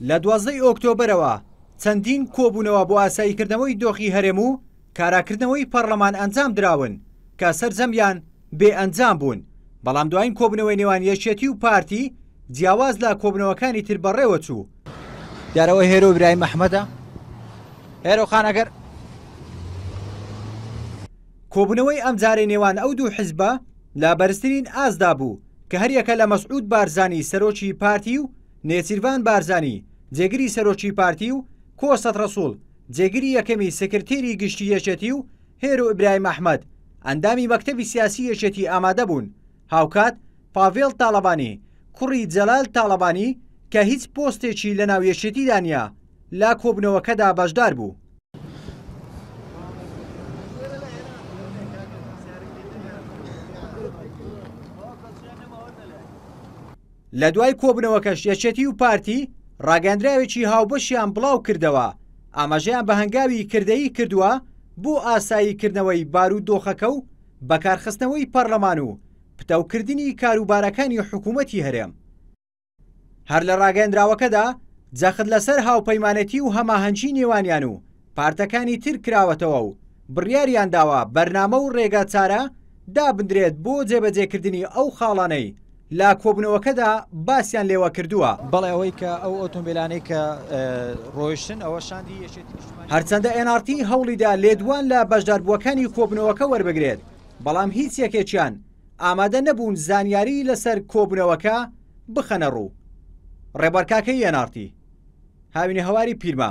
لە 12 ئۆکتۆبرەوە چەندین کۆبوونەوە بۆ ئاساییکردنەوەی دۆخی هەرێم و کاراکردنەوەی پەرلەمان ئەنجام دراون کە سەرجەمیان بێ ئەنجام بوون، بەڵام دوایین کۆبوونەوەی نێوان یەکێتی و پارتی جیاواز لە کۆبوونەوەکانی تر بەڕێوە چوو. دیارەوە هێرۆ ئیبراهیم محمەدە هێرۆ خانەگەر. کۆبوونەوەی ئەمجارەی نێوان ئەو دوو حیزبە لە بەرزترین ئازدا بوو کە هەریەکە لە مەسعود بارزانی سەرۆکی پارتی و نێچیروان بارزانی جێگری سەرۆکی پارتی و کۆسەد ڕەسوڵ جێگری یەکەمی سکرتێری گشتی یەکێتی و هێرۆ ئیبراهیم محمەد ئەندامی مەکتەبی سیاسی یەکێتی ئامادە بوون. هاوکات پاڤێڵ تاڵەبانی کوڕی جەلال تاڵەبانی کە هیچ پۆستێکی لە ناو یەکێتیدا نییە لا کۆبوونەوەکەدا بەشدار بوو. لە دوای کۆبوونەوەکەش یەکێتی و پارتی ڕاگەندراوێکی هاوبەشیان بڵاو کردەوە، ئاماژەیان بە هەنگاوی کردەیی کردووە بۆ ئاساییکردنەوەی بارودۆخەکە و بەکارخستنەوەی پەرلەمان و پتەوکردنی کاروبارەکانی حکوومەتی هەرێم. هەر لە ڕاگەندراوەکەدا جەخت لەسەر هاوپەیمانەتی و هەماهەنگی نێوانیان و پارتەکانی تر کراوەتەوە و بڕیاریان داوە بەرنامە و ڕێگە چارە دابدرێت بۆ جێبەجێکردنی ئەو خاڵانەی لا کۆبوونەوەکەدا باسییان لێوە کردووە. بەڵێ ئەوەی کە ئەو ئۆتۆمبیلانەی کە ڕۆیشتن ئەوە شاندی یەکێتی نیشتیمانی هەرچەندە NRT هەوڵیدا لێدوان لە بەشداربووەکانی کۆبوونەوەکە وەربگرێت، بەڵام هیچ یەکێکیان ئامادە نەبوون زانیاری لەسەر کۆبوونەوەکە بخەنە ڕوو. ڕێبەرکاکەی NRT هاوینە هەواری پیرمە.